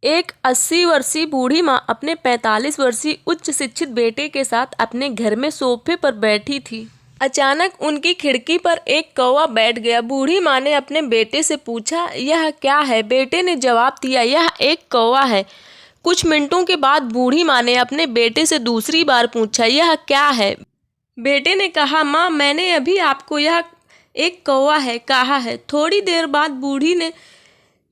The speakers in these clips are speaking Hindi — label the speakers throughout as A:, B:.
A: एक 80 वर्षीय बूढ़ी माँ अपने 45 वर्षीय उच्च शिक्षित बेटे के साथ अपने घर में सोफे पर बैठी थी। अचानक उनकी खिड़की पर एक कौवा बैठ गया। बूढ़ी माँ ने अपने बेटे से पूछा, यह क्या है? बेटे ने जवाब दिया, यह एक कौवा है। कुछ मिनटों के बाद बूढ़ी माँ ने अपने बेटे से दूसरी बार पूछा, यह क्या है? बेटे ने कहा, माँ, मैंने अभी आपको यह एक कौवा है कहा है। थोड़ी देर बाद बूढ़ी ने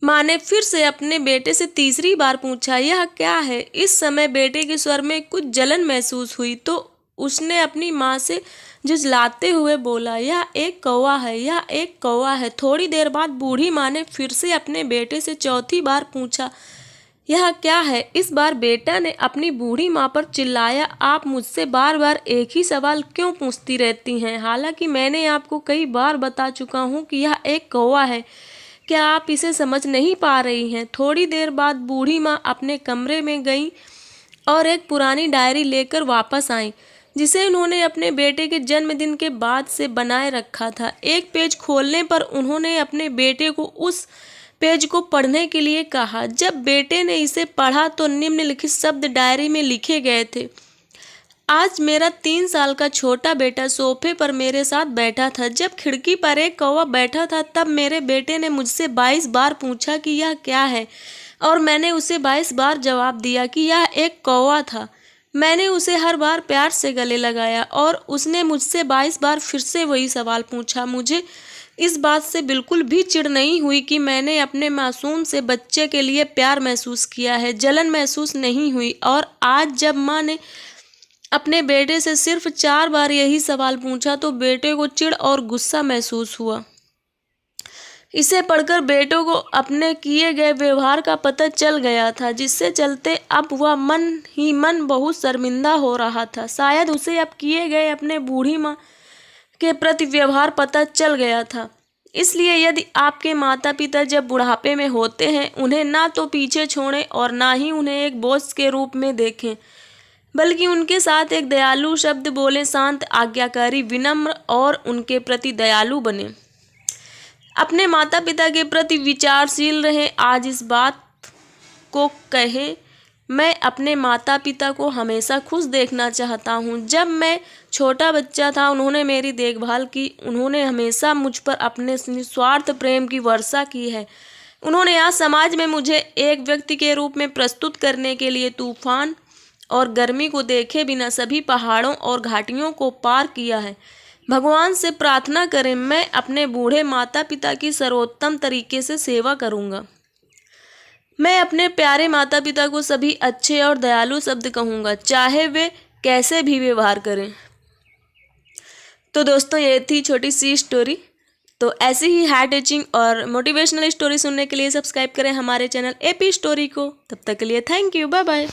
A: माँ ने फिर से अपने बेटे से तीसरी बार पूछा, यह क्या है? इस समय बेटे के स्वर में कुछ जलन महसूस हुई तो उसने अपनी माँ से झुंझलाते हुए बोला, यह एक कौवा है, यह एक कौवा है। थोड़ी देर बाद बूढ़ी माँ ने फिर से अपने बेटे से चौथी बार पूछा, यह क्या है? इस बार बेटा ने अपनी बूढ़ी माँ पर चिल्लाया, आप मुझसे बार बार एक ही सवाल क्यों पूछती रहती हैं? हालांकि मैंने आपको कई बार बता चुका हूँ कि यह एक कौवा है। क्या आप इसे समझ नहीं पा रही हैं? थोड़ी देर बाद बूढ़ी माँ अपने कमरे में गईं और एक पुरानी डायरी लेकर वापस आईं, जिसे उन्होंने अपने बेटे के जन्मदिन के बाद से बनाए रखा था। एक पेज खोलने पर उन्होंने अपने बेटे को उस पेज को पढ़ने के लिए कहा। जब बेटे ने इसे पढ़ा तो निम्नलिखित शब्द डायरी में लिखे गए थे, आज मेरा 3 साल का छोटा बेटा सोफे पर मेरे साथ बैठा था। जब खिड़की पर एक कौवा बैठा था तब मेरे बेटे ने मुझसे 22 बार पूछा कि यह क्या है, और मैंने उसे 22 बार जवाब दिया कि यह एक कौवा था। मैंने उसे हर बार प्यार से गले लगाया और उसने मुझसे 22 बार फिर से वही सवाल पूछा। मुझे इस बात से बिल्कुल भी चिढ़ नहीं हुई कि मैंने अपने मासूम से बच्चे के लिए प्यार महसूस किया है, जलन महसूस नहीं हुई। और आज जब माँ ने अपने बेटे से सिर्फ 4 बार यही सवाल पूछा तो बेटे को चिढ़ और गुस्सा महसूस हुआ। इसे पढ़कर बेटों को अपने किए गए व्यवहार का पता चल गया था, जिससे चलते अब वह मन ही मन बहुत शर्मिंदा हो रहा था। शायद उसे अब किए गए अपने बूढ़ी माँ के प्रति व्यवहार पता चल गया था। इसलिए यदि आपके माता पिता जब बुढ़ापे में होते हैं, उन्हें ना तो पीछे छोड़ें और ना ही उन्हें एक बोझ के रूप में देखें, बल्कि उनके साथ एक दयालु शब्द बोलें, शांत, आज्ञाकारी, विनम्र और उनके प्रति दयालु बने। अपने माता पिता के प्रति विचारशील रहें। आज इस बात को कहें, मैं अपने माता पिता को हमेशा खुश देखना चाहता हूँ। जब मैं छोटा बच्चा था उन्होंने मेरी देखभाल की, उन्होंने हमेशा मुझ पर अपने निस्वार्थ प्रेम की वर्षा की है। उन्होंने आज समाज में मुझे एक व्यक्ति के रूप में प्रस्तुत करने के लिए तूफान और गर्मी को देखे बिना सभी पहाड़ों और घाटियों को पार किया है। भगवान से प्रार्थना करें, मैं अपने बूढ़े माता पिता की सर्वोत्तम तरीके से सेवा करूंगा। मैं अपने प्यारे माता पिता को सभी अच्छे और दयालु शब्द कहूँगा, चाहे वे कैसे भी व्यवहार करें। तो दोस्तों, ये थी छोटी सी स्टोरी। तो ऐसी ही हार्ट टचिंग और मोटिवेशनल स्टोरी सुनने के लिए सब्सक्राइब करें हमारे चैनल एपी स्टोरी को। तब तक के लिए थैंक यू, बाय बाय।